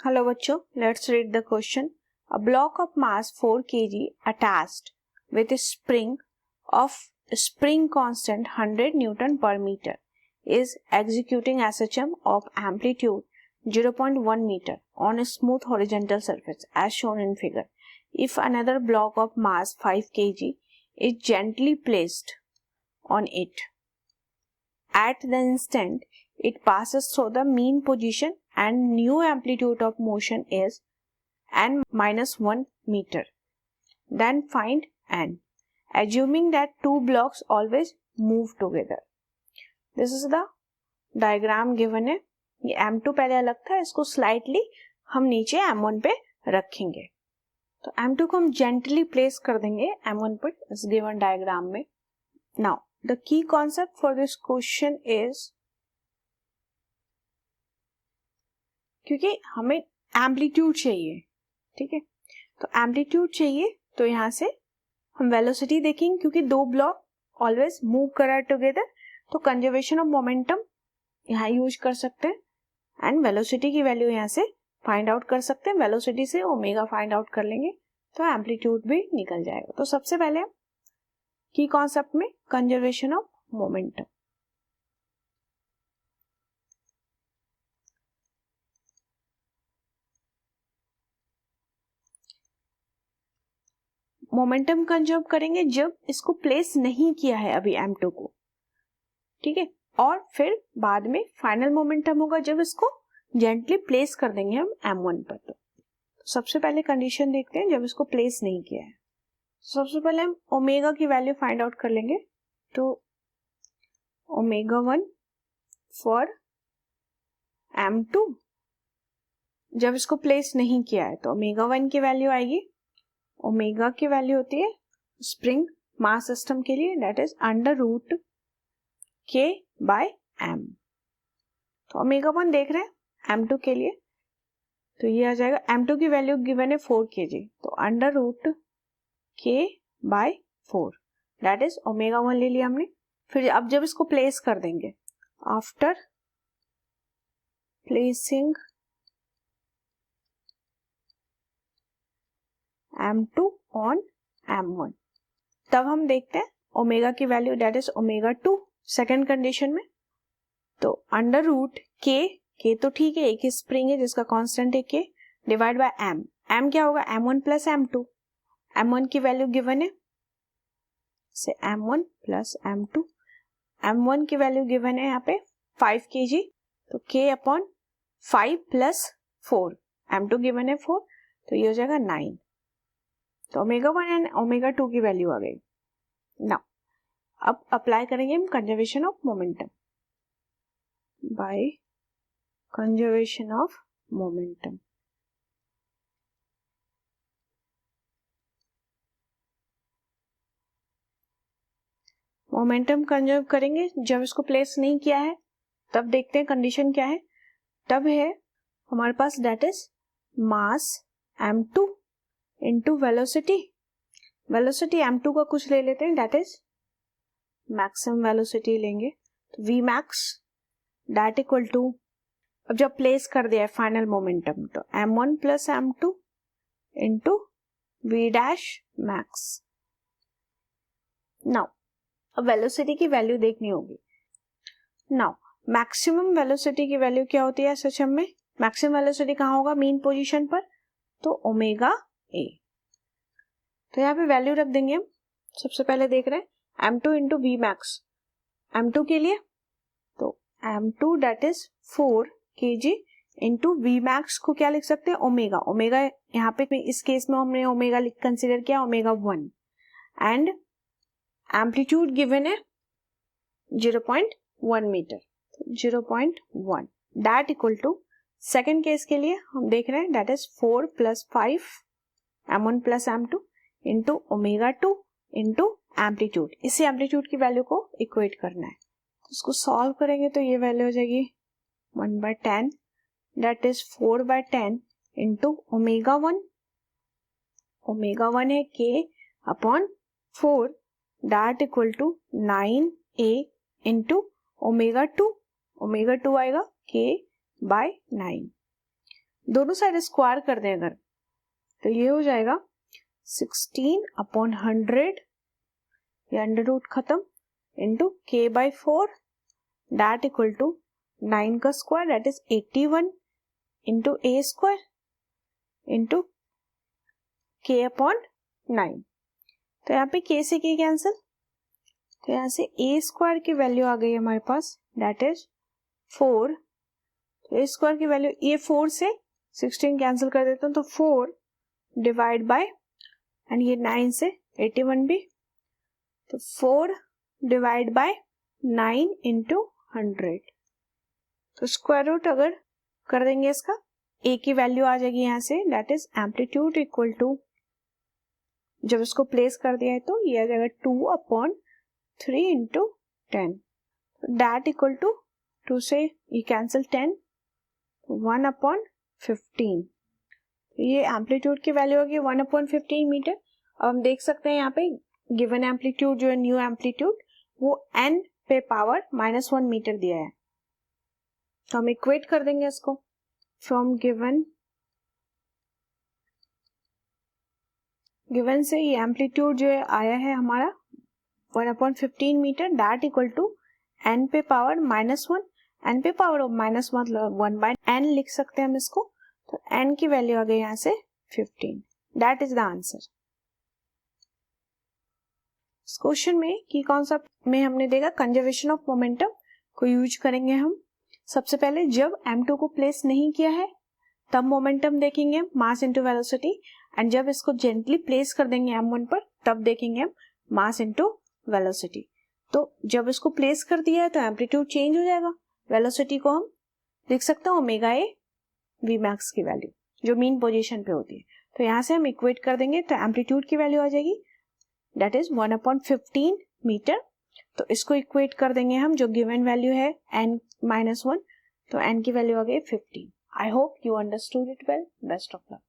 Hello बच्चों, let's read the question. A block of mass 4 kg attached with a spring of spring constant 100 Newton per meter is executing SHM of amplitude 0.1 meter on a smooth horizontal surface as shown in figure. If another block of mass 5 kg is gently placed on it, at the instant it passes through the mean position and new amplitude of motion is n minus 1 meter. Then find n, assuming that two blocks always move together. This is the diagram given है. ये M2 पहले अलग था, इसको slightly हम नीचे M1 पे रखेंगे. तो M2 को हम gently place कर देंगे M1 पर इस given diagram में. Now the key concept for this question is, क्योंकि हमें एम्पलीट्यूड चाहिए, ठीक है, तो एम्पलीट्यूड चाहिए तो यहाँ से हम वेलोसिटी देखेंगे. क्योंकि दो ब्लॉक ऑलवेज मूव कर रहा है टुगेदर, तो कंजर्वेशन ऑफ मोमेंटम यहाँ यूज कर सकते हैं एंड वेलोसिटी की वैल्यू यहाँ से फाइंड आउट कर सकते हैं. वेलोसिटी से ओमेगा फाइंड आउट कर लेंगे तो एम्पलीट्यूड भी निकल जाएगा. तो सबसे पहले हम की कॉन्सेप्ट में conservation of momentum. Momentum conserve करेंगे जब इसको प्लेस नहीं किया है अभी M2 को, ठीक है, और फिर बाद में फाइनल मोमेंटम होगा जब इसको जेंटली प्लेस कर देंगे हम M1 पर. तो सबसे पहले कंडीशन देखते हैं जब इसको प्लेस नहीं किया है. सबसे पहले हम ओमेगा की वैल्यू फाइंड आउट कर लेंगे. तो ओमेगा 1 फॉर M2 जब इसको प्लेस नहीं किया है तो ओमेगा 1 की वैल्यू आएगी, ओमेगा की वैल्यू होती है स्प्रिंग मास सिस्टम के लिए, दैट इज अंडर रूट के बाय एम. तो ओमेगा 1 देख रहे हैं M2 के लिए, तो ये आ जाएगा M2 की वैल्यू गिवन है 4 kg, तो अंडर रूट के बाय 4, दैट इज ओमेगा 1 ले लिया हमने. फिर अब जब इसको प्लेस कर देंगे, after placing M2 on M1, तब हम देखते हैं ओमेगा की value that is omega 2 second condition में. तो अंडर रूट के तो ठीक है, एक ही स्प्रिंग है जिसका कांस्टेंट है के, डिवाइड बाय एम. एम क्या होगा M1 प्लस M2. M1 की वैल्यू गिवन है से M1 प्लस M2. M1 की वैल्यू गिवन है यहाँ पे 5 kg, तो k upon 5 plus 4, M2 given है 4, तो ये हो जाएगा 9. तो ओमेगा 1 एंड ओमेगा 2 की वैल्यू आ गई. नाउ अब अप्लाई करेंगे हम conservation of momentum. By conservation of momentum, momentum conserve करेंगे जब इसको प्लेस नहीं किया है. तब देखते हैं कंडीशन क्या है. तब है हमारे पास that is mass M2 into velocity. Velocity M2 का कुछ ले लेते हैं, दैट इज मैक्सिमम वेलोसिटी लेंगे, तो V max that equal to, अब जब प्लेस कर दिया है फाइनल मोमेंटम, तो M1 plus M2 into V dash max. Now अब वेलोसिटी की वैल्यू देखनी होगी. नाउ मैक्सिमम वेलोसिटी की वैल्यू क्या होती है SHM में. मैक्सिमम वेलोसिटी कहाँ होगा, मीन पोजीशन पर, तो ओमेगा ए. तो यहाँ पे वैल्यू रख देंगे हम. सबसे पहले देख रहे हैं M2 into V max. M2 के लिए तो M2 that is 4 kg into V max को क्या लिख सकते हैं, ओमेगा. ओमेगा यहाँ पे इस केस में हमने ओमेगा कंसिडर किया, ओमेगा 1, एंड एम्पलीट्यूड गिवन है 0.1 metre, 0.1, that equal to second case के लिए हम देख रहे हैं that is 4 plus 5 M1 plus M2 into omega 2 into amplitude. इसी एम्पलीट्यूड की वैल्यू को इक्वेट करना है. तो इसको सॉल्व करेंगे तो ये वैल्यू हो जाएगी 1/10, that is 4/10 into omega 1. Omega 1 है k upon 4, that equal to 9a into omega 2. Omega 2 आएगा k बाय 9. दोनों साइड स्क्वायर कर दें अगर, तो ये हो जाएगा 16/100, ये अंडर रूट खत्म, into k/4 that equal to 9 का square that is 81 into a square into k/9। तो यहाँ पे k से k कैंसिल, तो यहाँ से a स्क्वायर की वैल्यू आ गई हमारे पास दैट इज 4। तो a स्क्वायर की वैल्यू, ये 4 से 16 कैंसिल कर देता हूँ, तो 4 डिवाइड बाय, एंड ये 9 से 81 भी, तो 4 डिवाइड बाय 9 इंटू 100। तो स्क्वायर रूट अगर कर देंगे इसका, a की वैल्यू आ जाएगी यहाँ से that is amplitude equal to, जब इसको प्लेस कर दिया है तो ये आ जाएगा 2/3 इंटू 10 दैट इक्वल टू 2 से ये कैंसिल 10, 1/15। ये एम्पलीट्यूड की वैल्यू होगी 1/15 मीटर। अब हम देख सकते हैं यहाँ पे गिवन एम्पलीट्यूड जो है न्यू एम्पलीट्यूड वो n पे पावर -1 मीटर दिया है, तो हम इक्वेट कर देंगे इसको फ्रॉम गिवन से ये एम्पलीट्यूड जो है आया है हमारा 1/15 metre that equal to n पे पावर -1, n पे पावर -1 मतलब 1/n लिख सकते हैं हम इसको, तो n की वैल्यू आ गई यहाँ से 15, दैट इज द आंसर। इस क्वेश्चन में की कॉन्सेप्ट में हमने देखा कंजर्वेशन ऑफ मोमेंटम को यूज करेंगे हम। सबसे पहले जब m2 को प्लेस नहीं किया है तब मोमेंटम देखेंगे मास इनटू वेलोसिटी, एंड जब इसको जेंटली प्लेस कर देंगे m1 पर तब देखेंगे हम मास इनटू वेलोसिटी। तो जब इसको प्लेस कर दिया है तो एम्पलीट्यूड चेंज हो जाएगा, वेलोसिटी को हम लिख सकते हैं ओमेगा ए वी मैक्स की वैल्यू जो मीन पोजीशन पे होती है। तो यहाँ से हम इक्वेट कर देंगे तो एम्पलीट्यूड की वैल्यू आ जाएगी दैट इज 1/15 मीटर। तो इसको इक्वेट कर देंगे हम, जो गिवन वैल्यू है n-1, तो n की वैल्यू आ गई 15। I hope you understood it well. Best of luck.